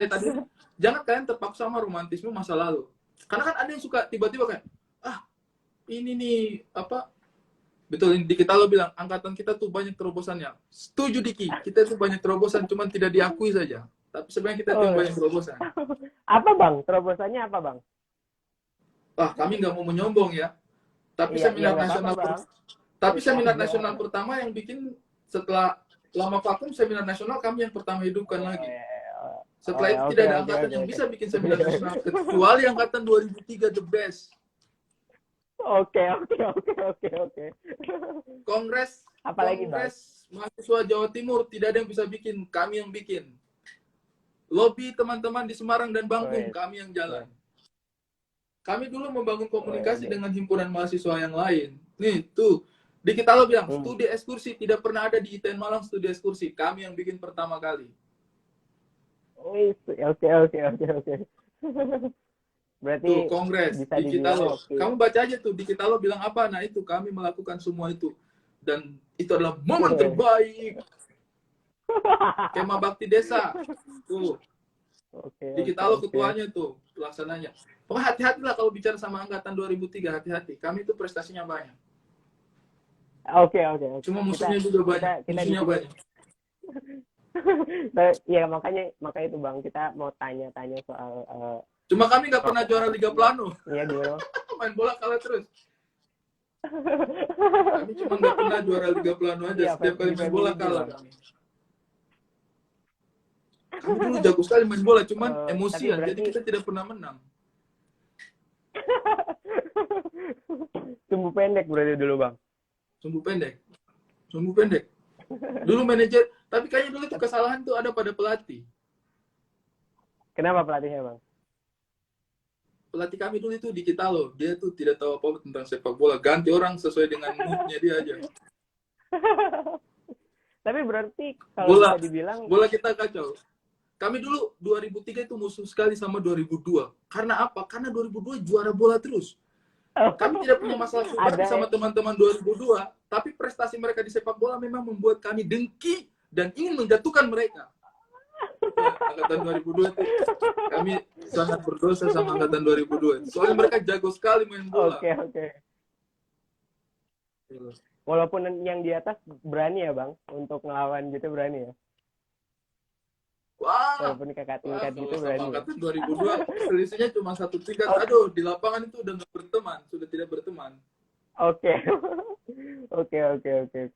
tadi, jangan kalian terpaku sama romantisme masa lalu. Karena kan ada yang suka tiba-tiba kayak, ini nih apa, betul di kita lo bilang angkatan kita tuh banyak terobosannya. Setuju Diki, kita tuh banyak terobosan, cuman tidak diakui saja. Tapi sebenarnya kita tuh yang banyak terobosan. Apa bang? Terobosannya apa bang? Kami nggak mau menyombong ya. Tapi Iya, iya seminar nggak apa-apa nasional, bang. seminar Bercanda. nasional pertama yang bikin setelah lama vakum, seminar nasional kami yang pertama hidupkan Oh, lagi. ya, ya. Oh, Setelah ya, itu oke, tidak ada oke, angkatan oke, yang oke. bisa bikin seminar nasional kecuali angkatan 2003 the best. Oke, oke, oke, oke, oke. Kongres Apalagi bang? mahasiswa Jawa Timur tidak ada yang bisa bikin, kami yang bikin. Lobby teman-teman di Semarang dan Oh, Bandung, ya. kami yang jalan. Ya. Kami dulu membangun Oh, ya, komunikasi oke. dengan himpunan mahasiswa yang lain. Nih, tuh. Di kita lo bilang, Hmm. studi ekskursi tidak pernah ada di ITN Malang, studi ekskursi. Kami yang bikin pertama kali. Oke, oke, oke, oke. Berarti Tuh, kongres bisa di kita dibilang lo. waktu. Kamu baca aja tuh, di kita lo bilang apa? Nah, itu kami melakukan semua itu. Dan itu adalah momen terbaik. Kema Bakti Desa. Tuh, Oke, di oke, kita lo oke. ketuanya tuh, pelaksananya. Pokoknya hati-hatilah kalau bicara sama angkatan 2003, hati-hati. Kami itu prestasinya banyak. Oke, oke, oke. Cuma musuhnya juga banyak. Kita di Musuhnya sini. banyak. Ya makanya itu bang, kita mau tanya-tanya soal. Cuma kami nggak pernah juara Liga Plano. Iya gimana? Main bola kalah terus. Kami cuma nggak pernah juara Liga Plano aja. Iya, Setiap kali di main bola family kalah bang. kami. Kami dulu jago sekali main bola, cuman Tapi emosian. berarti Jadi kita tidak pernah menang. tumbuh pendek berarti dulu bang. Sumbu pendek. Sumbu pendek. Dulu manajer, tapi kayaknya dulu tuh kesalahan tuh ada pada pelatih. Kenapa pelatihnya bang? Pelatih kami dulu itu di kita loh. Dia tuh tidak tahu apa-apa tentang sepak bola. Ganti orang sesuai dengan moodnya dia aja. Tapi berarti kalau bisa dibilang bola kita kacau. Kami dulu 2003 itu musuh sekali sama 2002. Karena apa? Karena 2002 juara bola terus. Kami tidak punya masalah pribadi sama teman-teman 2002, tapi prestasi mereka di sepak bola memang membuat kami dengki dan ingin menjatuhkan mereka. Angkatan 2002 itu kami sangat berdosa sama angkatan 2002. Soalnya mereka jago sekali main bola. Oke. Walaupun yang di atas berani ya bang, untuk ngelawan gitu berani ya. Wah, walaupun kakak tingkat gitu berani. Angkatan 2002 selisihnya cuma 1 tingkat. Aduh, di lapangan itu udah nggak berteman, sudah tidak berteman. Oke.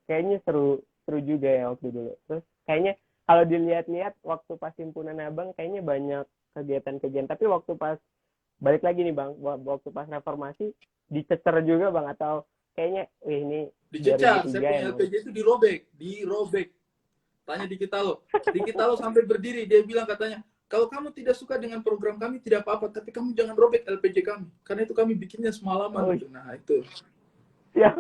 Kayaknya seru juga ya waktu dulu. Terus kayaknya kalau dilihat-lihat waktu pas himpunan abang kayaknya banyak kegiatan-kegiatan. Tapi waktu pas balik lagi nih bang, waktu pas reformasi dicecer juga bang, atau kayaknya ini dicecar. Saya punya LPJ itu dirobek. Tanya di kita lo sampai berdiri, dia bilang katanya, kalau kamu tidak suka dengan program kami tidak apa-apa, tapi kamu jangan robek LPJ kami, karena itu kami bikinnya semalaman. Gitu. Nah itu. Ya.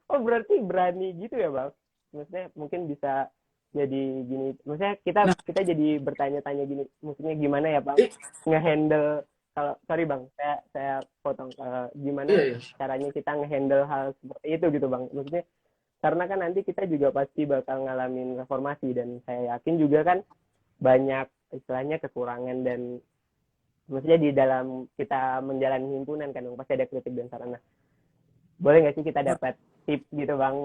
Oh berarti berani gitu ya bang? Maksudnya mungkin bisa jadi gini, maksudnya kita jadi bertanya-tanya gini, maksudnya gimana ya bang ngehandle, kalau sorry bang saya potong, gimana caranya kita ngehandle hal seperti itu gitu bang, maksudnya karena kan nanti kita juga pasti bakal ngalamin reformasi dan saya yakin juga kan banyak istilahnya kekurangan dan maksudnya di dalam kita menjalani himpunan kan pasti ada kritik dan saran. Nah, boleh nggak sih kita dapat tips gitu bang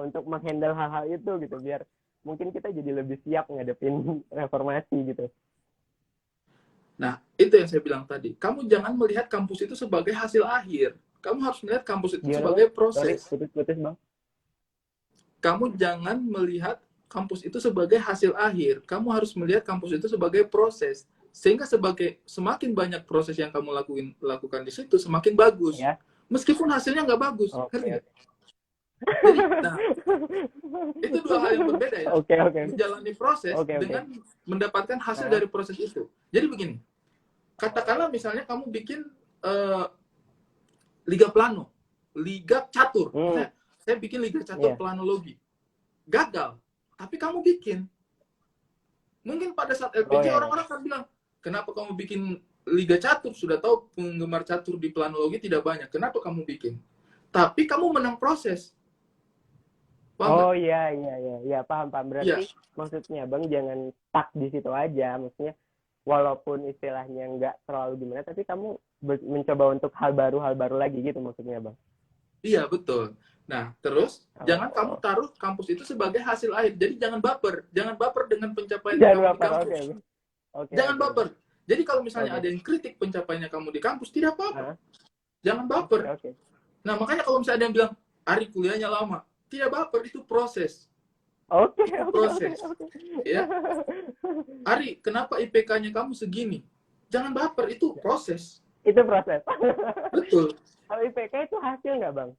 untuk menghandle hal-hal itu gitu biar mungkin kita jadi lebih siap ngadepin reformasi gitu. Nah, itu yang saya bilang tadi. Kamu jangan melihat kampus itu sebagai hasil akhir. Kamu harus melihat kampus itu sebagai proses. Sorry, putus bang. Kamu jangan melihat kampus itu sebagai hasil akhir. Kamu harus melihat kampus itu sebagai proses. Sehingga semakin banyak proses yang kamu lakukan di situ, semakin bagus. Ya. Meskipun hasilnya nggak bagus. Okay. Jadi, nah, itu dua hal yang berbeda ya. Menjalani proses dengan mendapatkan hasil dari proses itu. Jadi begini, katakanlah misalnya kamu bikin Liga Plano, Liga Catur. Saya bikin Liga Catur planologi. Gagal. Tapi kamu bikin. Mungkin pada saat LPJ orang-orang akan bilang, kenapa kamu bikin Liga Catur? Sudah tahu penggemar catur di planologi tidak banyak. Kenapa kamu bikin? Tapi kamu menang proses. Paham nggak? Oh iya iya iya iya, paham paham. Iya, Berarti maksudnya Bang jangan stuck di situ aja. Maksudnya walaupun istilahnya nggak terlalu gimana, tapi kamu mencoba untuk hal baru lagi gitu maksudnya Bang. iya betul. Nah, terus jangan kamu Oh, taruh kampus itu sebagai hasil akhir. Jadi jangan baper dengan pencapaian jangan kamu di baper. Oke kampus. oke oke Jangan oke baper. Bang. Jadi kalau misalnya Oke. ada yang kritik pencapaiannya kamu di kampus, tidak apa-apa. Hah? Jangan Oke baper. oke Nah, makanya kalau misalnya ada yang bilang, Ari kuliahnya lama. Tidak baper, itu proses. oke Itu oke oke proses. oke. Ya, Ari, kenapa IPK-nya kamu segini? Jangan baper, itu proses. Itu proses. Betul. Kalau IPK itu hasil nggak Bang?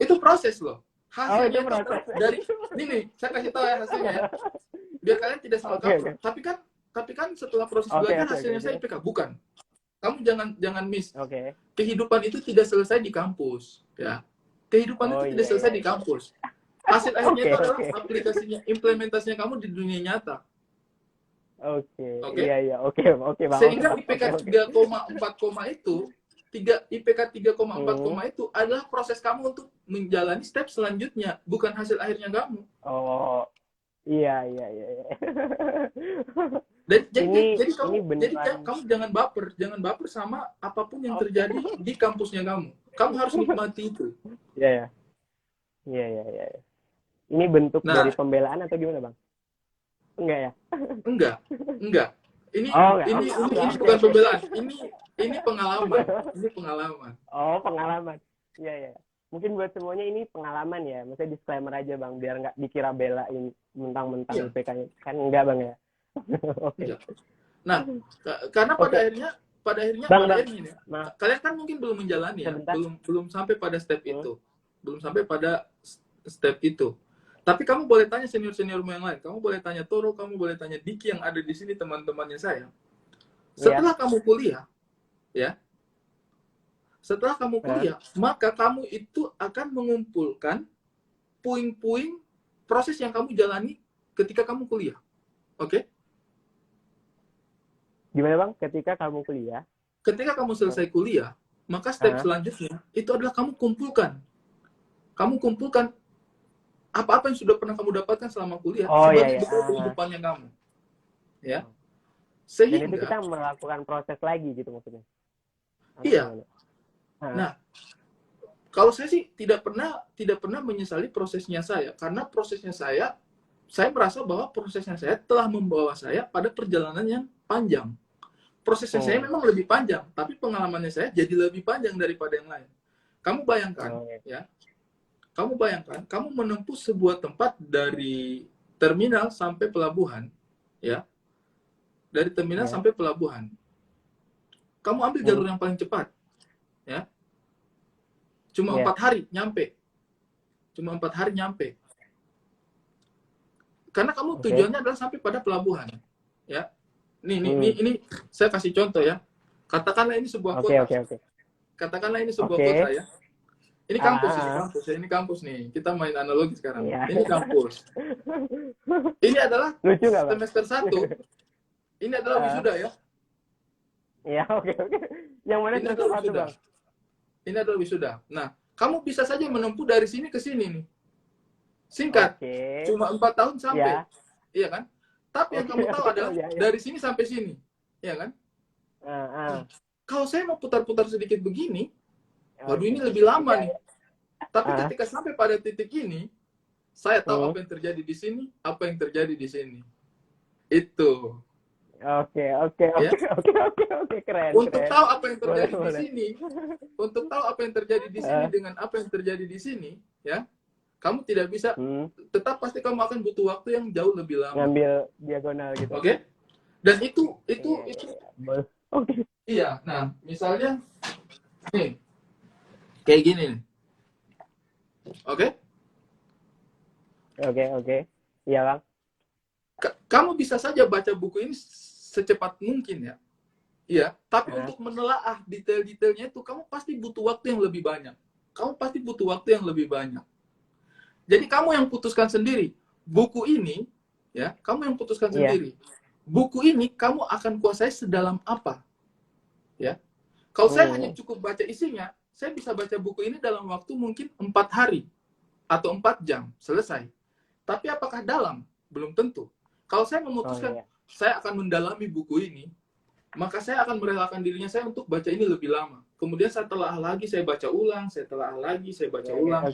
Itu proses loh. Oh itu Hasilnya itu proses. dari ini nih, saya kasih tahu ya hasilnya ya. Biar kalian tidak salah Oke oke kaprah. Tapi kan setelah proses oke belajar oke hasilnya oke saya IPK. Bukan. Kamu jangan miss. oke. Kehidupan itu tidak selesai di kampus, ya. Kehidupan Oh itu tidak iya selesai iya di iya. kampus. Hasil akhirnya Oke itu adalah oke aplikasinya, implementasinya kamu di dunia nyata. oke. Oke? Iya iya oke oke Bang oke Sehingga Bang IPK oke oke. 3,4 itu, IPK 3,4 Hmm. itu adalah proses kamu untuk menjalani step selanjutnya, bukan hasil akhirnya kamu. Oh iya iya iya. Iya. Dan jadi Ini jadi kamu ini jadi beneran. kamu jangan baper sama apapun yang Oke. terjadi di kampusnya kamu. Kamu harus nikmati itu. Iya ya. Iya iya iya. Iya. Ini bentuk dari Nah, pembelaan atau gimana Bang? Enggak ya? enggak, enggak. Ini Oh enggak. ini Oh, ini enggak. ini Oke bukan oke. pembelaan. Ini pengalaman. Ini pengalaman. Oh pengalaman. Iya iya. Mungkin buat semuanya ini pengalaman ya. Maksudnya disclaimer aja Bang, biar nggak dikira belain mentang-mentang Iya, IPK-nya. Kan enggak Bang ya. Oke. enggak. Nah, karena Oke. pada akhirnya Bang Bang. ini ya. Maaf Kalian kan mungkin belum menjalani ya, sebentar. belum sampai pada step Hmm. itu. Belum sampai pada step itu. Tapi kamu boleh tanya senior-seniormu yang lain. Kamu boleh tanya Toro, kamu boleh tanya Diki yang ada di sini teman-temannya saya. Iya. Setelah kamu kuliah, ya, setelah kamu kuliah, maka kamu itu akan mengumpulkan puing-puing proses yang kamu jalani ketika kamu kuliah. Oke? Gimana Bang? Ketika kamu kuliah? Ketika kamu selesai kuliah, maka step selanjutnya itu adalah kamu kumpulkan. Kamu kumpulkan apa-apa yang sudah pernah kamu dapatkan selama kuliah Oh iya sebagai iya. bekal kehidupannya kamu. Ya. Dan itu Sehingga kita melakukan proses lagi gitu maksudnya. Atau iya. gimana? Nah, kalau saya sih tidak pernah menyesali prosesnya saya, karena prosesnya saya merasa bahwa prosesnya saya telah membawa saya pada perjalanan yang panjang. Prosesnya saya memang lebih panjang, tapi pengalamannya saya jadi lebih panjang daripada yang lain. Kamu bayangkan, ya, kamu bayangkan, kamu menempuh sebuah tempat dari terminal sampai pelabuhan, ya, dari terminal sampai pelabuhan. Kamu ambil jalur yang paling cepat, ya, cuma 4 hari nyampe, cuma 4 hari nyampe. Karena kamu tujuannya adalah sampai pada pelabuhan, ya. Ini saya kasih contoh ya. Katakanlah ini sebuah kota. Katakanlah ini sebuah kota ya. Ini kampus, ini kampus nih. Kita main analogi sekarang. Ini kampus. Ini adalah semester 1. Ini adalah wisuda ya. Iya, oke. Yang mana semester 1, Bang? Ini adalah wisuda. Nah, kamu bisa saja menempuh dari sini ke sini nih. Singkat. Cuma 4 tahun sampai. Iya kan? Tapi yang kamu tahu adalah dari sini sampai sini. Iya kan? Kalau saya mau putar-putar sedikit begini, waduh ini lebih lama nih. Tapi ketika sampai pada titik ini, saya tahu apa yang terjadi di sini, apa yang terjadi di sini. Itu. Oke, keren. Untuk tahu apa yang terjadi di sini, untuk tahu apa yang terjadi di sini dengan apa yang terjadi di sini, ya, kamu tidak bisa, tetap pasti kamu akan butuh waktu yang jauh lebih lama. Ngambil diagonal gitu. Oke? Dan itu. Iya. Nah, misalnya, nih, kayak gini nih. Oke? Oke. Iya, Bang. Kamu bisa saja baca buku ini secepat mungkin ya. Iya, tapi untuk menelaah detail-detailnya itu kamu pasti butuh waktu yang lebih banyak. Jadi kamu yang putuskan sendiri. Buku ini, ya, kamu yang putuskan sendiri. Buku ini kamu akan kuasai sedalam apa? Ya. Kalau saya hanya cukup baca isinya, saya bisa baca buku ini dalam waktu mungkin 4 hari. atau 4 jam, selesai. Tapi apakah dalam? Belum tentu. Kalau saya memutuskan, saya akan mendalami buku ini, maka saya akan merelakan dirinya saya untuk baca ini lebih lama. Kemudian saya telah lagi, saya baca ulang, saya telah lagi, saya baca ulang.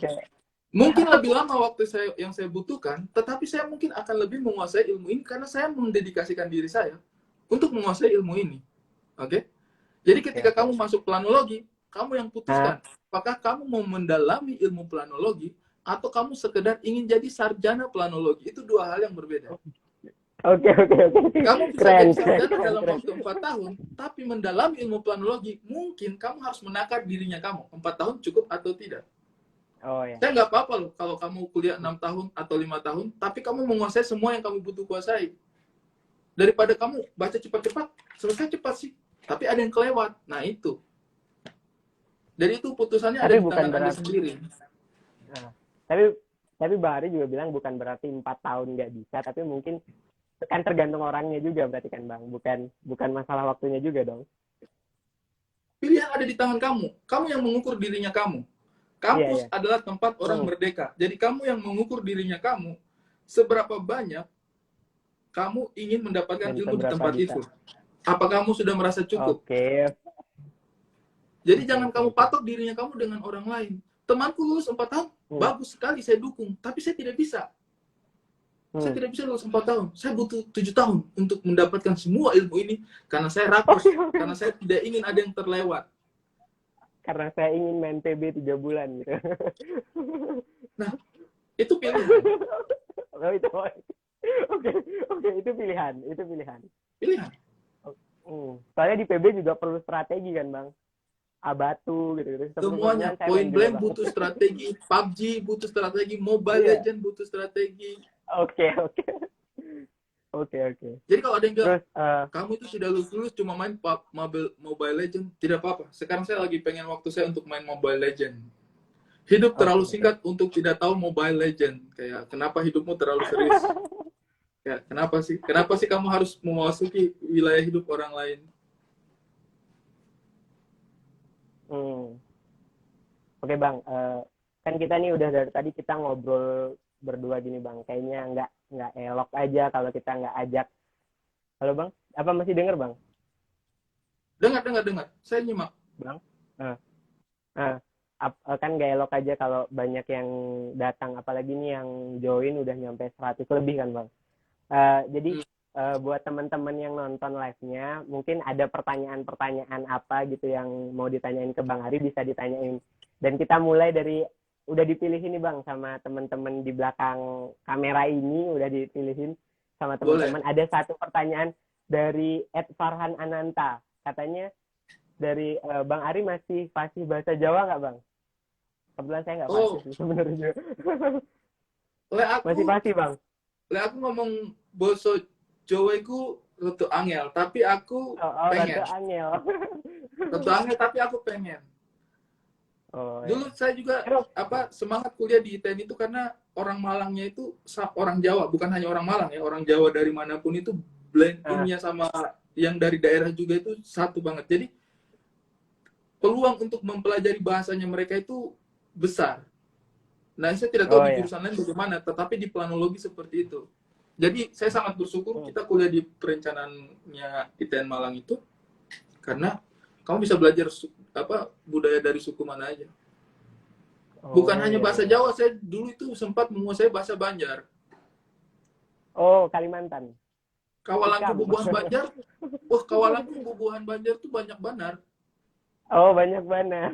Mungkin lebih lama waktu yang saya butuhkan, tetapi saya mungkin akan lebih menguasai ilmu ini karena saya mendedikasikan diri saya untuk menguasai ilmu ini. Oke? Jadi ketika kamu masuk planologi, kamu yang putuskan apakah kamu mau mendalami ilmu planologi atau kamu sekedar ingin jadi sarjana planologi. Itu dua hal yang berbeda. Oke. Kamu bisa jadi sarjana dalam waktu 4 tahun, tapi mendalami ilmu planologi, mungkin kamu harus menakar dirinya kamu. 4 tahun cukup atau tidak. Saya nggak apa-apa loh kalau kamu kuliah 6 tahun atau 5 tahun, tapi kamu menguasai semua yang kamu butuh kuasai. Daripada kamu baca cepat-cepat, selesai cepat sih. Tapi ada yang kelewat. Nah itu. Jadi itu putusannya ada di tangan Anda sendiri. Nah, tapi Bang Ari juga bilang bukan berarti 4 tahun nggak bisa, tapi mungkin kan tergantung orangnya juga berarti kan Bang. Bukan masalah waktunya juga dong. Pilihan ada di tangan kamu. Kamu yang mengukur dirinya kamu. Kampus adalah tempat orang merdeka. Jadi kamu yang mengukur dirinya kamu, seberapa banyak kamu ingin mendapatkan ilmu di tempat itu. Apa kamu sudah merasa cukup? Jadi jangan kamu patok dirinya kamu dengan orang lain. Temanku lulus 4 tahun, bagus sekali, saya dukung. Tapi saya tidak bisa. Saya tidak bisa lulus 4 tahun. Saya butuh 7 tahun untuk mendapatkan semua ilmu ini. Karena saya rakus. Karena saya tidak ingin ada yang terlewat. Karena saya ingin main PB 3 bulan gitu. Nah, itu pilihan. Oke, itu pilihan. Pilihan. Soalnya di PB juga perlu strategi kan, Bang. Abatu gitu. Semuanya. Point blank butuh strategi. PUBG butuh strategi. Mobile Legend butuh strategi. Oke. Jadi kalau ada yang bilang, kamu itu sudah lulus cuma main Mobile Legend, tidak apa-apa. Sekarang saya lagi pengen waktu saya untuk main Mobile Legend. Hidup terlalu singkat untuk tidak tahu Mobile Legend. Kayak, kenapa hidupmu terlalu serius? Ya, kenapa sih? Kenapa sih kamu harus memasuki wilayah hidup orang lain? Oke Bang, kan kita nih udah dari tadi kita ngobrol berdua gini Bang, kayaknya nggak elok aja kalau kita nggak ajak. Halo Bang, apa masih denger Bang? Dengar. Saya nyimak. Bang, kan nggak elok aja kalau banyak yang datang, apalagi nih yang join udah nyampe 100 lebih kan Bang. Jadi buat teman-teman yang nonton live-nya, mungkin ada pertanyaan-pertanyaan apa gitu yang mau ditanyain ke Bang Ari, bisa ditanyain. Dan kita mulai dari, udah dipilihin nih Bang sama teman-teman di belakang kamera ini, udah dipilihin sama teman-teman. Ada satu pertanyaan dari @farhan ananta. Katanya dari Bang Ari masih fasih bahasa Jawa nggak Bang? Kebetulan saya nggak fasih sebenarnya. Masih fasih Bang? Aku ngomong boso Jawa itu rada angel, tapi aku pengen. Rada angel tapi aku pengen. Dulu saya juga semangat kuliah di ITN itu karena orang Malangnya itu orang Jawa, bukan hanya orang Malang ya, orang Jawa dari manapun itu blend in-nya sama yang dari daerah juga itu satu banget. Jadi peluang untuk mempelajari bahasanya mereka itu besar. Nah, saya tidak tahu di jurusan lain bagaimana, tetapi di planologi seperti itu. Jadi saya sangat bersyukur kita kuliah di perencanaannya ITN Malang itu, karena kamu bisa belajar budaya dari suku mana aja. Bukan hanya bahasa Jawa, saya dulu itu sempat menguasai bahasa Banjar. Kalimantan. Kawalanku bubuhan Banjar. Kawalanku bubuhan Banjar tuh banyak banar. Banyak banar.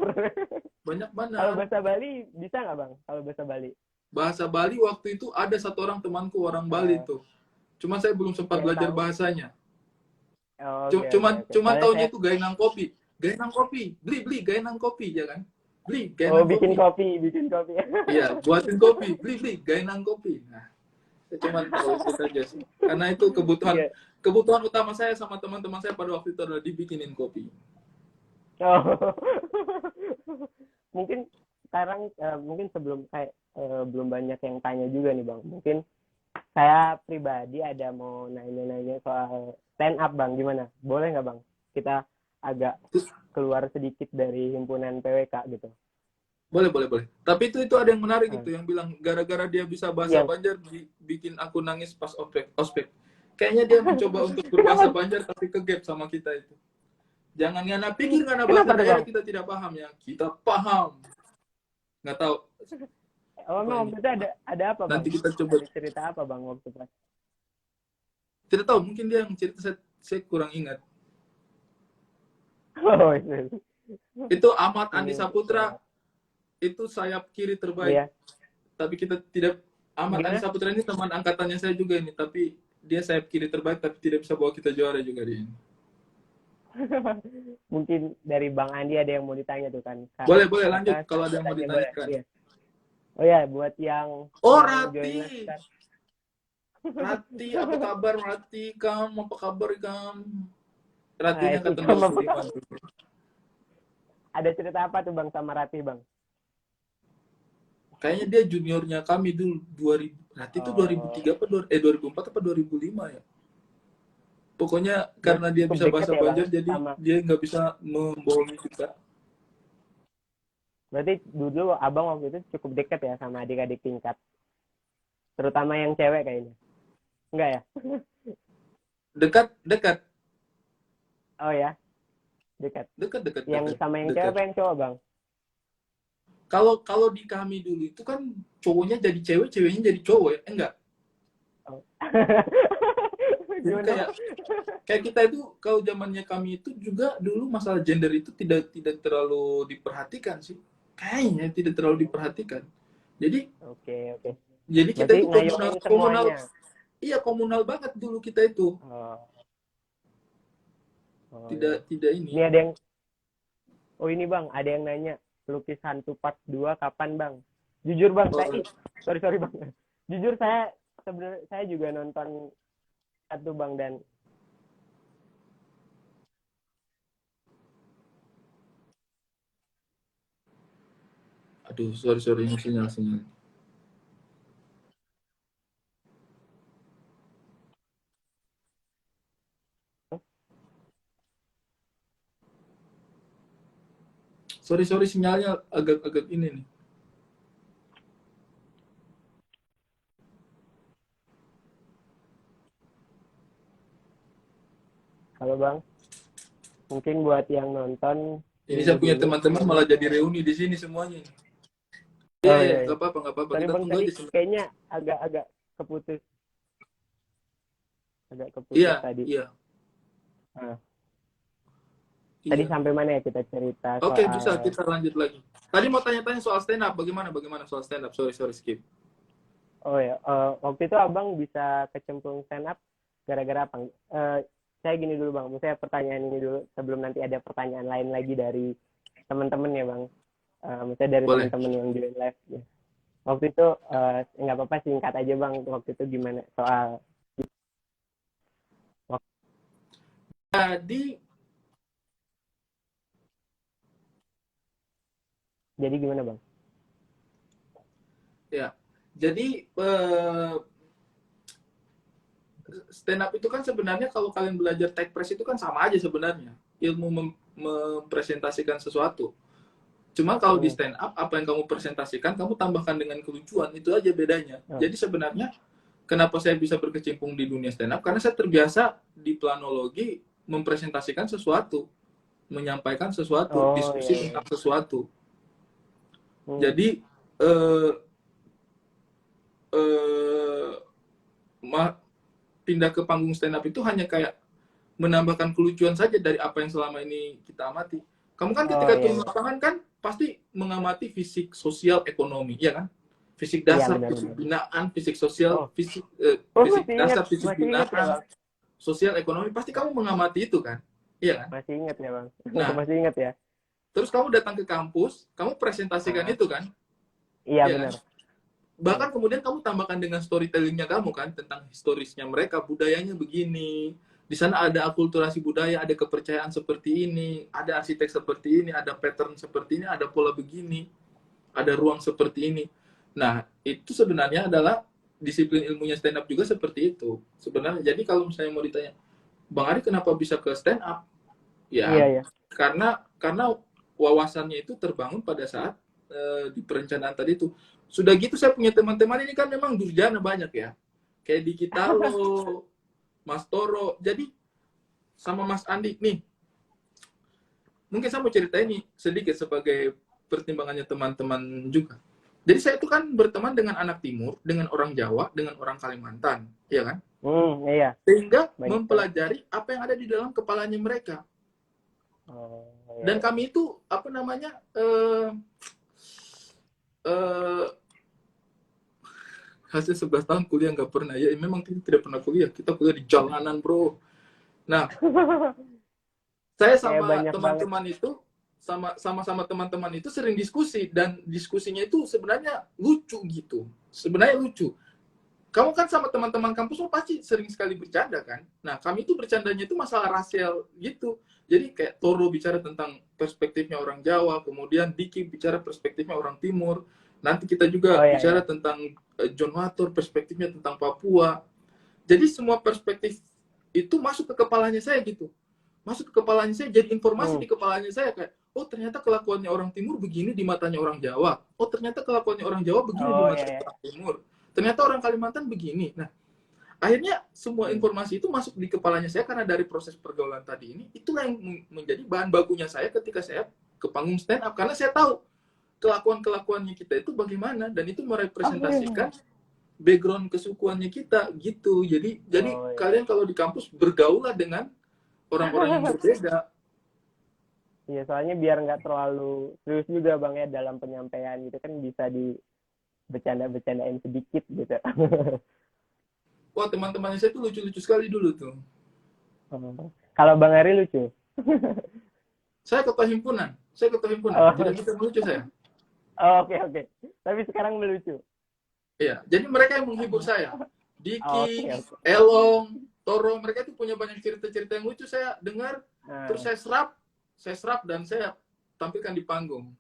Banyak banar. Kalau bahasa Bali bisa nggak Bang? Kalau bahasa Bali? Bahasa Bali waktu itu ada satu orang temanku orang Bali tuh. Cuma saya belum sempat belajar bahasanya. Cuma taunya itu gaenang kopi. Gaenang kopi. Beli gaenang kopi ya kan? Beli gaenang kopi. bikin kopi. Iya, buatin kopi. Beli gaenang kopi. Nah, saya cuma tahu itu saja sih. Karena itu kebutuhan utama saya sama teman-teman saya pada waktu itu adalah dibikinin kopi. Mungkin sekarang sebelum belum banyak yang tanya juga nih Bang. Mungkin saya pribadi ada mau nanya-nanya soal stand up Bang, gimana? Boleh nggak Bang? Kita agak keluar sedikit dari himpunan PWK gitu. Boleh. Tapi itu ada yang menarik gitu, yang bilang gara-gara dia bisa bahasa Banjar bikin aku nangis pas ospek. Kayaknya dia mencoba untuk berbahasa Banjar tapi kegap sama kita itu. Jangan ngana pikir karena bahasa daerah kita tidak paham ya. Kita paham. Nggak tahu. Oh, memang waktu itu ada apa, Bang? Nanti kita coba. Ada cerita apa, Bang, waktu itu? Tidak tahu, mungkin dia yang cerita, saya kurang ingat. Oh, iya. Itu Ahmad Andi Saputra, itu sayap kiri terbaik. Iya. Tapi kita tidak, Ahmad Andi Saputra ini teman angkatannya saya juga ini, tapi dia sayap kiri terbaik, tapi tidak bisa bawa kita juara juga di ini. Mungkin dari Bang Andi ada yang mau ditanya tuh kan. Boleh lanjut kalau ada yang mau ditanyakan. Iya. Oh ya, buat yang Rati. Rati, apa kabar Rati? Apa kabar kamu? Rati yang kata Ada cerita apa tuh Bang sama Rati, Bang? Kayaknya dia juniornya kami dulu 2000. Rati itu 2003 apa 2004 apa 2005 ya? Pokoknya karena dia bisa bahasa Banjar, jadi dia nggak bisa membohongi kita. Berarti dulu abang waktu itu cukup dekat ya sama adik-adik tingkat, terutama yang cewek kayaknya. Enggak ya? Dekat. Oh ya, dekat. Yang sama yang cewek yang cowok, Bang? Kalau di kami dulu itu kan cowoknya jadi cewek, ceweknya jadi cowok ya? Enggak. Oh. Kayak kita itu kalau zamannya kami itu juga dulu masalah gender itu tidak terlalu diperhatikan sih. Kayaknya tidak terlalu diperhatikan. Jadi Oke. Jadi kita itu komunal. Semuanya. Iya, komunal banget dulu kita itu. Tidak ini. Ini ada yang ini Bang, ada yang nanya pelukis hantu part 2 kapan, Bang? Jujur Bang, sorry Bang. Jujur sebenarnya saya juga nonton satu Bang, dan aduh, sorry ini sinyal. Sorry sinyalnya agak ini nih. Halo Bang, mungkin buat yang nonton. Ini saya punya teman-teman malah jadi reuni di sini semuanya. Iya, nggak apa-apa. Sorry Kita Bang, tunggu aja. Kayaknya agak keputus. Tadi. Iya. Tadi sampai mana ya kita cerita? Oke, bisa kita lanjut lagi. Tadi mau tanya-tanya soal stand up, bagaimana soal stand up? Sorry skip. Oh ya, waktu itu abang bisa kecemplung stand up gara-gara apa? Saya gini dulu Bang, saya pertanyaan ini dulu sebelum nanti ada pertanyaan lain lagi dari teman-teman ya Bang. Misalnya dari teman-teman yang join live ya. Waktu itu nggak apa-apa, singkat aja Bang. Waktu itu gimana soal? Jadi gimana Bang? Ya, jadi stand up itu kan sebenarnya kalau kalian belajar tech press itu kan sama aja sebenarnya, ilmu mempresentasikan sesuatu. Cuma kalau di stand up, apa yang kamu presentasikan, kamu tambahkan dengan kelucuan, itu aja bedanya. Jadi sebenarnya, kenapa saya bisa berkecimpung di dunia stand up? Karena saya terbiasa di planologi mempresentasikan sesuatu, menyampaikan sesuatu, diskusi tentang sesuatu. Jadi, pindah ke panggung stand up itu hanya kayak menambahkan kelucuan saja dari apa yang selama ini kita amati. Kamu kan ketika turun lapangan kan pasti mengamati fisik, sosial, ekonomi, ya kan? Fisik dasar, fisik binaan, fisik sosial, fisik dasar, fisik binaan, sosial, ekonomi, pasti kamu mengamati itu kan? Iya kan? Masih ingat ya Bang? Masih ingat ya? Terus kamu datang ke kampus, kamu presentasikan itu kan? Iya benar. Kan? Bahkan kemudian kamu tambahkan dengan storytellingnya kamu kan, tentang historisnya mereka, budayanya begini, di sana ada akulturasi budaya, ada kepercayaan seperti ini, ada arsitek seperti ini, ada pattern seperti ini, ada pola begini, ada ruang seperti ini. Nah, itu sebenarnya adalah disiplin ilmunya stand up juga seperti itu. Sebenarnya, jadi kalau misalnya mau ditanya, Bang Ari kenapa bisa ke stand up? Ya, karena wawasannya itu terbangun pada saat di perencanaan tadi itu. Sudah gitu saya punya teman-teman ini kan memang durjana banyak ya. Kayak di Kitalo, Mas Toro. Jadi sama Mas Andi nih. Mungkin saya mau cerita ini sedikit sebagai pertimbangannya teman-teman juga. Jadi saya itu kan berteman dengan anak Timur, dengan orang Jawa, dengan orang Kalimantan, ya kan? Iya. Sehingga mempelajari apa yang ada di dalam kepalanya mereka. Iya. Dan kami itu apa namanya hasil 11 tahun kuliah nggak pernah ya, memang kita tidak pernah kuliah, kita kuliah di jalanan bro. Nah, saya sama teman-teman itu sama teman-teman itu sering diskusi, dan diskusinya itu sebenarnya lucu gitu, sebenarnya lucu. Kamu kan sama teman-teman kampus pasti sering sekali bercanda kan. Nah, kami itu bercandanya itu masalah rasial gitu. Jadi kayak Toro bicara tentang perspektifnya orang Jawa, kemudian Diki bicara perspektifnya orang Timur. Nanti kita juga bicara tentang John Wator, perspektifnya tentang Papua. Jadi semua perspektif itu masuk ke kepalanya saya gitu. Masuk ke kepalanya saya, jadi informasi di kepalanya saya kayak, oh ternyata kelakuannya orang Timur begini di matanya orang Jawa. Oh ternyata kelakuannya orang Jawa begini di matanya orang Timur. Ternyata orang Kalimantan begini. Nah, akhirnya semua informasi itu masuk di kepalanya saya karena dari proses pergaulan tadi ini, itulah yang menjadi bahan bakunya saya ketika saya ke panggung stand up. Karena saya tahu kelakuan-kelakuannya kita itu bagaimana, dan itu merepresentasikan background kesukuannya kita gitu. Jadi kalian kalau di kampus bergaulah dengan orang-orang yang berbeda. Iya, soalnya biar nggak terlalu serius juga Bang ya dalam penyampaian gitu kan, bisa di bercanda-bercandain sedikit gitu. Wah, teman-teman saya tuh lucu-lucu sekali dulu tuh. Kalau Bang Ari lucu? Saya ketua himpunan. Tidak bisa melucu saya. Oke. Tapi sekarang melucu. Iya, jadi mereka yang menghibur saya. Diki, Elong, Toro, mereka itu punya banyak cerita-cerita yang lucu saya dengar, terus saya serap dan saya tampilkan di panggung.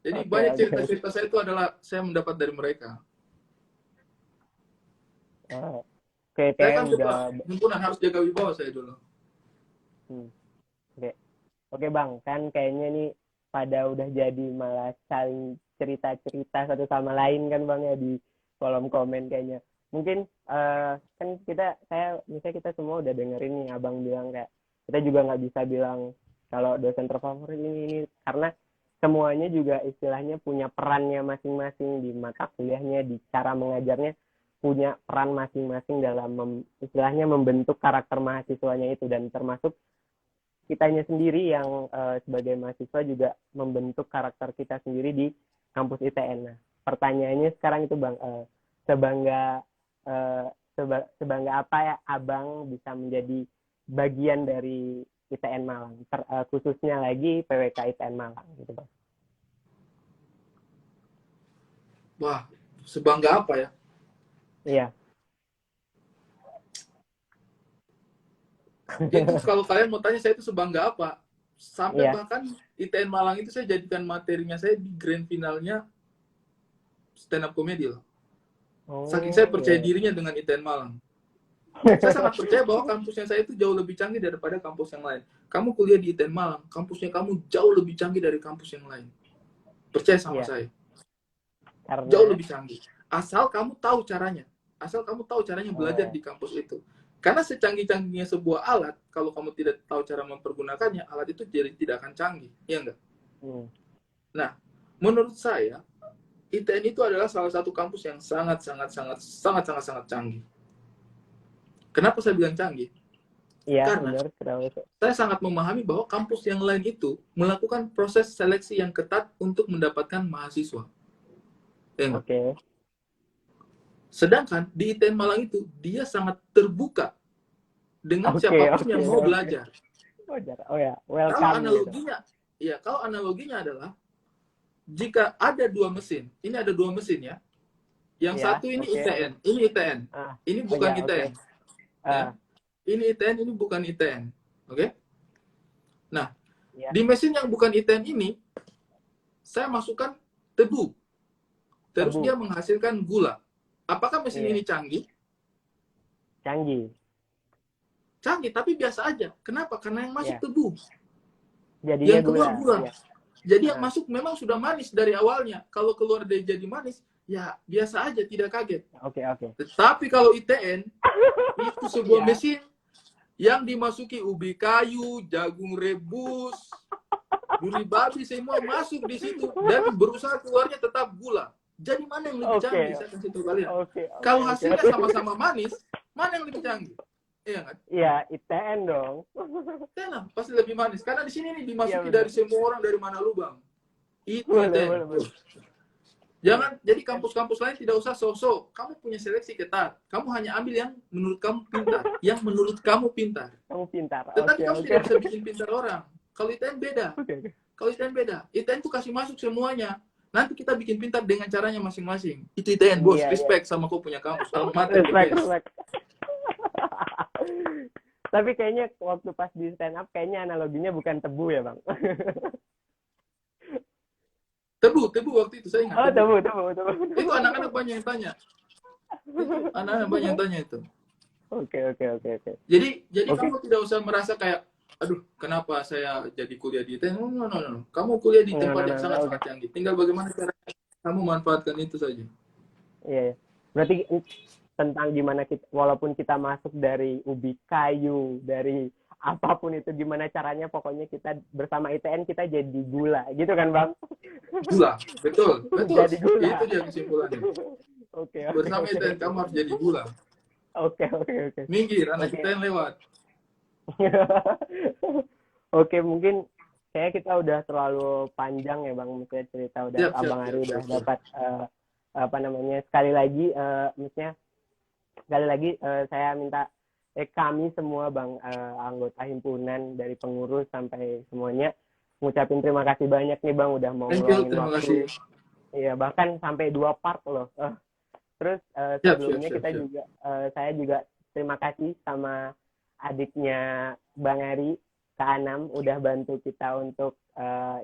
Jadi banyak cerita-cerita saya itu adalah saya mendapat dari mereka. Saya kan juga himpunan, harus jaga wibawa saya dulu. Oke Bang, kan kayaknya nih pada udah jadi malah saling cerita-cerita satu sama lain kan Bang ya di kolom komen kayaknya. Mungkin kan misalnya kita semua udah dengerin nih Abang bilang kayak, kita juga nggak bisa bilang kalau dosen terfavorit ini karena semuanya juga istilahnya punya perannya masing-masing di mata kuliahnya, di cara mengajarnya punya peran masing-masing dalam istilahnya membentuk karakter mahasiswanya itu, dan termasuk kitanya sendiri yang sebagai mahasiswa juga membentuk karakter kita sendiri di kampus ITN. Nah, pertanyaannya sekarang itu Bang, sebangga apa ya Abang bisa menjadi bagian dari ITN Malang, khususnya lagi PWK ITN Malang gitu Bang. Wah, sebangga apa ya? Iya. Itu kalau kalian mau tanya saya itu sebangga apa, sampai bahkan ITN Malang itu saya jadikan materinya saya di grand finalnya stand up comedy loh. Saking saya percaya dirinya dengan ITN Malang. Saya sangat percaya bahwa kampusnya saya itu jauh lebih canggih daripada kampus yang lain. Kamu kuliah di ITN Malang, kampusnya kamu jauh lebih canggih dari kampus yang lain. Percaya sama saya. Jauh lebih canggih. Asal kamu tahu caranya. Asal kamu tahu caranya belajar di kampus itu. Karena secanggih-canggihnya sebuah alat, kalau kamu tidak tahu cara mempergunakannya, alat itu jadi tidak akan canggih. Iya enggak? Nah, menurut saya, ITN itu adalah salah satu kampus yang sangat canggih. Kenapa saya bilang canggih? Karena saya sangat memahami bahwa kampus yang lain itu melakukan proses seleksi yang ketat untuk mendapatkan mahasiswa. Sedangkan di ITN Malang itu dia sangat terbuka dengan siapapun yang mau belajar. Kalau analoginya adalah jika ada dua mesin, ini ada dua mesin ya. Yang satu ini ITN, ini ITN, ini bukan ITN. Ini ITN, ini bukan ITN. Oke? Nah, di mesin yang bukan ITN ini, saya masukkan tebu. Terus dia menghasilkan gula. Apakah mesin ini canggih? Canggih, tapi biasa aja. Kenapa? Karena yang masuk tebu. Jadinya yang keluar gula. Jadi yang masuk memang sudah manis dari awalnya. Kalau keluar dia jadi manis, ya biasa aja, tidak kaget. Oke. Tetapi kalau ITN, itu sebuah mesin yang dimasuki ubi kayu, jagung rebus, duri babi, semua masuk di situ. Dan berusaha keluarnya tetap gula. Jadi mana yang lebih canggih? Saya kasih tahu kalian. Kalau hasilnya sama-sama manis, mana yang lebih canggih? Iya kan? Iya, ITN dong. ITN lah, pasti lebih manis. Karena di sini nih dimasuki dari semua orang dari mana lubang. Itu ITN. Jangan, jadi kampus-kampus lain tidak usah sosok. Kamu punya seleksi ketat. Kamu hanya ambil yang menurut kamu pintar. Yang menurut kamu pintar. Kamu pintar. Tetapi kamu tidak bisa bikin pintar orang. Kalau ITN beda. Kalau ITN beda. ITN tuh kasih masuk semuanya. Nanti kita bikin pintar dengan caranya masing-masing. Itu ITN, bos. Respect sama kau punya kampus. Respect. Tapi kayaknya waktu pas di stand up, kayaknya analoginya bukan tebu ya, Bang? Tebu waktu itu saya ingat. Oh, tebu. Itu anak-anak banyak yang tanya. Anak-anak banyak yang tanya itu. Oke. Jadi kamu tidak usah merasa kayak, aduh, kenapa saya jadi kuliah di ITN? No. Kamu kuliah di tempat yang sangat canggih. Tinggal bagaimana cara kamu manfaatkan itu saja. Iya. Berarti tentang gimana kita, walaupun kita masuk dari ubi kayu, dari apapun itu, gimana caranya, pokoknya kita bersama ITN kita jadi gula, gitu kan, Bang? Gula, betul. Jadi gula. Itu dia kesimpulannya. Oke. Bersama ITN kamu harus jadi gula. Oke. Minggir, anak ITN lewat. Oke, mungkin kayak kita udah terlalu panjang ya, Bang, misalnya cerita udah Abang Ari udah dapat sekali lagi saya minta kami semua, Bang, anggota himpunan dari pengurus sampai semuanya ngucapin terima kasih banyak nih, Bang, udah mau ngeluangin waktu. Iya, bahkan sampai 2 part loh. Terus sebelumnya saya juga terima kasih sama adiknya Bang Ari, Kak Anam, udah bantu kita untuk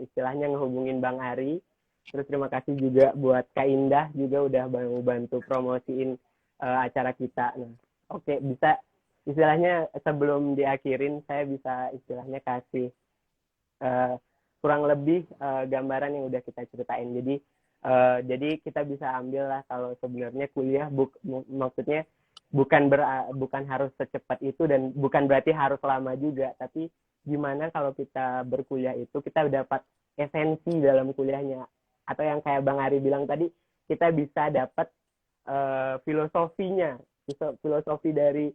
istilahnya ngehubungin Bang Ari. Terus terima kasih juga buat Kak Indah juga udah bantu promosiin acara kita. Nah, oke, bisa istilahnya sebelum diakhirin saya bisa istilahnya kasih kurang lebih gambaran yang udah kita ceritain. Jadi kita bisa ambil lah kalau sebenarnya kuliah maksudnya bukan harus secepat itu dan bukan berarti harus lama juga, tapi gimana kalau kita berkuliah itu kita dapat esensi dalam kuliahnya, atau yang kayak Bang Ari bilang tadi, kita bisa dapat filosofi dari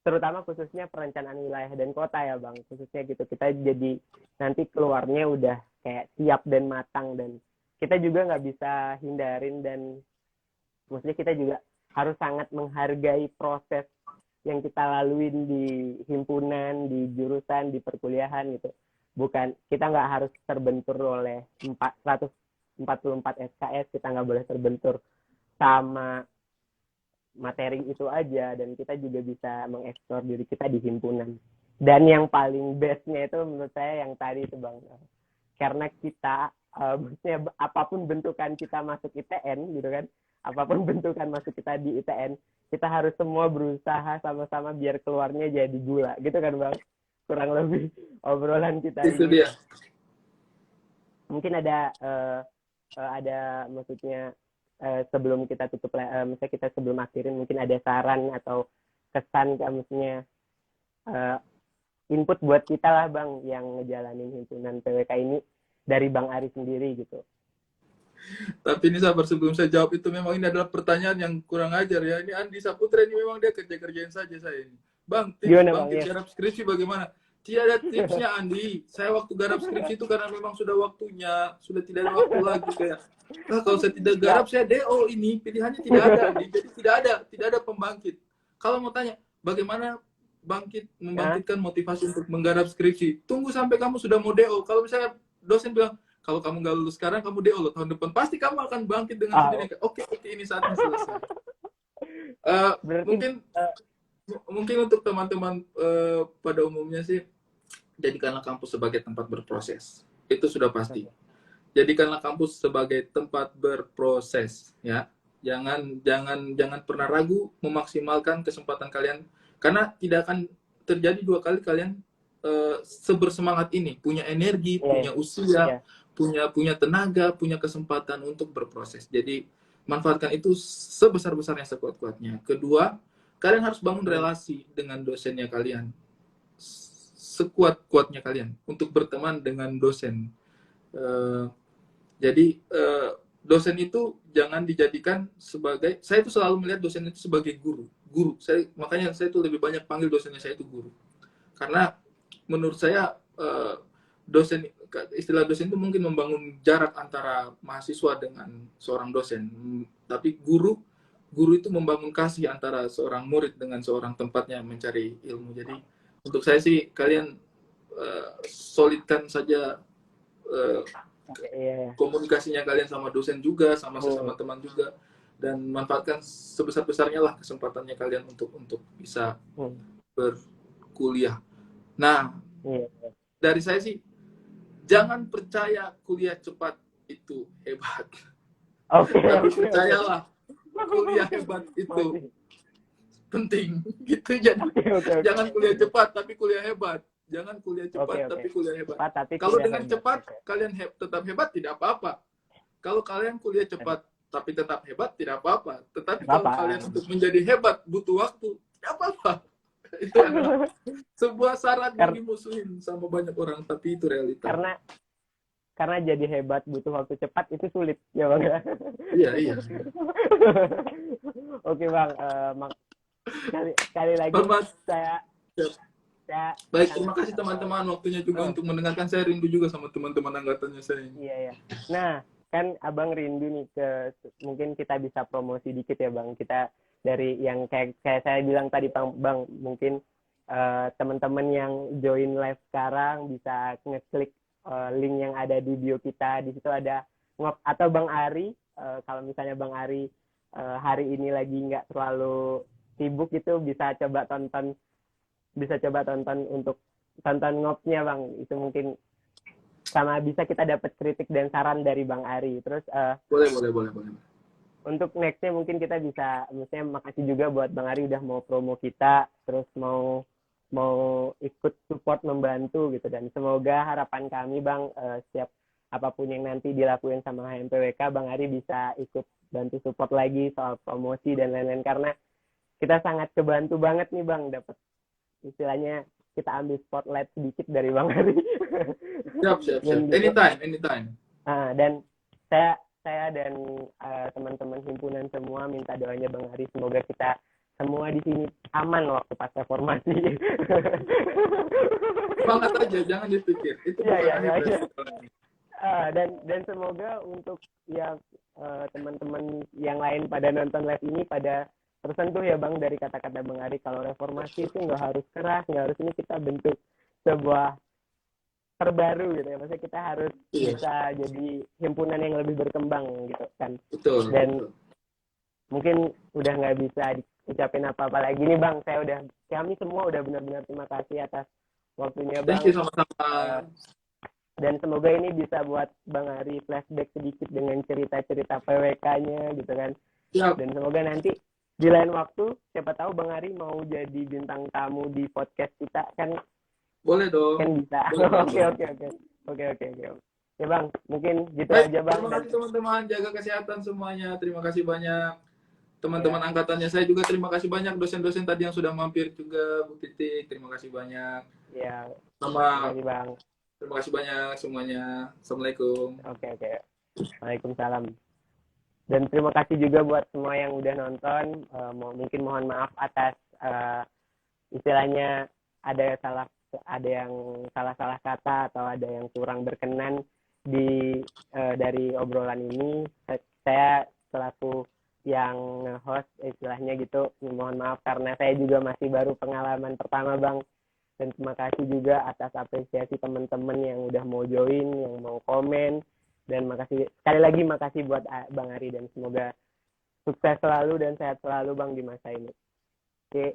terutama khususnya perencanaan wilayah dan kota ya, Bang, khususnya gitu. Kita jadi nanti keluarnya udah kayak siap dan matang, dan kita juga nggak bisa hindarin, dan maksudnya kita juga harus sangat menghargai proses yang kita laluin di himpunan, di jurusan, di perkuliahan gitu. Bukan, kita nggak harus terbentur oleh 144 SKS, kita nggak boleh terbentur sama materi itu aja, dan kita juga bisa mengeksplor diri kita di himpunan. Dan yang paling bestnya itu menurut saya yang tadi itu, Bang, karena kita maksudnya apapun bentukan kita masuk ITN gitu kan, apapun bentukan masuk kita di ITN, kita harus semua berusaha sama-sama biar keluarnya jadi gula, gitu kan, Bang? Kurang lebih obrolan kita itu ini. Dia. Mungkin ada maksudnya sebelum kita tutup, misalnya kita sebelum akhirin, mungkin ada saran atau kesan, maksudnya input buat kita lah, Bang, yang ngejalanin himpunan PWK ini dari Bang Ari sendiri gitu. Tapi ini sabar, sebelum saya jawab itu, memang ini adalah pertanyaan yang kurang ajar ya. Ini Andi Saputra ini memang dia kerjain saja saya ini. Bang, tips garap skripsi bagaimana? Tidak ada tipsnya, Andi. Saya waktu garap skripsi itu karena memang sudah waktunya, sudah tidak ada waktu lagi kayak. Kalau saya tidak garap, saya DO ini. Pilihannya tidak ada, Andi. Jadi tidak ada pembangkit. Kalau mau tanya, bagaimana membangkitkan motivasi untuk menggarap skripsi? Tunggu sampai kamu sudah mau DO. Kalau misalnya dosen bilang, kalau kamu nggak lulus sekarang, kamu DO loh tahun depan, pasti kamu akan bangkit dengan sendirinya. Oke, ini saatnya selesai. Mungkin untuk teman-teman pada umumnya sih, jadikanlah kampus sebagai tempat berproses. Itu sudah pasti. Jadikanlah kampus sebagai tempat berproses, ya. Jangan pernah ragu memaksimalkan kesempatan kalian, karena tidak akan terjadi 2 kali kalian sebersemangat ini, punya energi, punya usia, punya tenaga, punya kesempatan untuk berproses. Jadi manfaatkan itu sebesar-besarnya, sekuat-kuatnya. Kedua, kalian harus bangun relasi dengan dosennya kalian. Sekuat-kuatnya kalian untuk berteman dengan dosen. Jadi dosen itu jangan dijadikan sebagai, saya itu selalu melihat dosen itu sebagai guru. Makanya saya itu lebih banyak panggil dosennya saya itu guru. Karena menurut saya dosen, istilah dosen itu mungkin membangun jarak antara mahasiswa dengan seorang dosen. Tapi guru itu membangun kasih antara seorang murid dengan seorang tempatnya mencari ilmu. Jadi untuk saya sih kalian solidkan saja komunikasinya kalian sama dosen juga, sama sesama teman juga, dan manfaatkan sebesar-besarnya lah kesempatannya kalian untuk bisa berkuliah. Nah, dari saya sih, jangan percaya kuliah cepat itu hebat. Tapi percayalah kuliah hebat itu penting. Gitu. Jadi jangan kuliah cepat tapi kuliah hebat. Jangan kuliah cepat tapi kuliah hebat. Kalau dengan cepat kalian tetap hebat, tidak apa-apa. Kalau kalian kuliah cepat tapi tetap hebat, tidak apa-apa. Tetapi kalau kalian untuk menjadi hebat butuh waktu, tidak apa-apa. Itu adalah sebuah syarat yang dimusuhin sama banyak orang, tapi itu realita. Karena jadi hebat butuh waktu cepat itu sulit, ya Bang. Iya. Oke Bang, sekali lagi saya baik, terima kasih teman-teman waktunya juga untuk mendengarkan. Saya rindu juga sama teman-teman angkatannya saya. Iya. Nah, kan Abang rindu nih mungkin kita bisa promosi dikit ya Bang. Kita dari yang kayak saya bilang tadi Bang, mungkin teman-teman yang join live sekarang bisa ngeklik link yang ada di bio kita. Di situ ada atau Bang Ari, kalau misalnya Bang Ari hari ini lagi nggak terlalu sibuk gitu, bisa coba tonton untuk tonton ngopnya Bang. Itu mungkin sama bisa kita dapat kritik dan saran dari Bang Ari. Terus boleh. Untuk nextnya mungkin kita bisa, maksudnya makasih juga buat Bang Ari udah mau promo kita, terus mau ikut support membantu gitu, dan semoga harapan kami Bang, setiap apapun yang nanti dilakuin sama HMPWK, Bang Ari bisa ikut bantu support lagi soal promosi dan lain-lain, karena kita sangat kebantu banget nih Bang, dapat istilahnya kita ambil spotlight sedikit dari Bang Ari. Siap. Anytime. Dan saya dan teman-teman himpunan semua minta doanya Bang Ari, semoga kita semua di sini aman waktu pas reformasi. Semangat aja, jangan dipikir. Itu dan semoga untuk teman-teman yang lain pada nonton live ini pada tersentuh ya Bang dari kata-kata Bang Ari, kalau reformasi itu nggak harus keras, nggak harus ini, kita bentuk sebuah terbaru gitu ya, maksudnya kita harus bisa jadi himpunan yang lebih berkembang gitu kan. Betul. Dan mungkin udah nggak bisa diucapin apa-apa lagi nih Bang, kami semua udah benar-benar terima kasih atas waktunya Bang. Thank you, sama-sama. Dan semoga ini bisa buat Bang Ari flashback sedikit dengan cerita-cerita PWK-nya gitu kan. Siap. Dan semoga nanti di lain waktu, siapa tahu Bang Ari mau jadi bintang tamu di podcast kita kan. Boleh dong. Kan bisa. Oke. Ya Bang, mungkin gitu aja Bang. Terima kasih teman-teman, jaga kesehatan semuanya. Terima kasih banyak teman-teman angkatannya saya juga. Terima kasih banyak dosen-dosen tadi yang sudah mampir juga, Bu Titik. Terima kasih banyak. Ya. Terima kasih Bang. Terima kasih banyak semuanya. Assalamualaikum. Oke. Waalaikumsalam. Dan terima kasih juga buat semua yang udah nonton. Mungkin mohon maaf atas istilahnya ada yang salah kata atau ada yang kurang berkenan dari obrolan ini. Saya selaku yang host istilahnya gitu, mohon maaf karena saya juga masih baru pengalaman pertama Bang. Dan terima kasih juga atas apresiasi teman-teman yang udah mau join, yang mau komen. Dan sekali lagi makasih buat Bang Ari, dan semoga sukses selalu dan sehat selalu Bang di masa ini. Oke.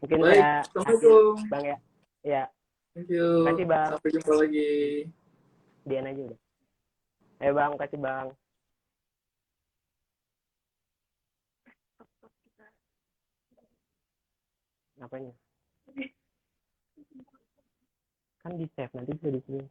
Mungkin baik, Assalamualaikum Bang ya. Ya. Thank you. Makasih Bang. Sampai jumpa lagi. Dian aja udah. Ayo Bang, makasih Bang. Apanya? Kan di save, nanti bisa di sini.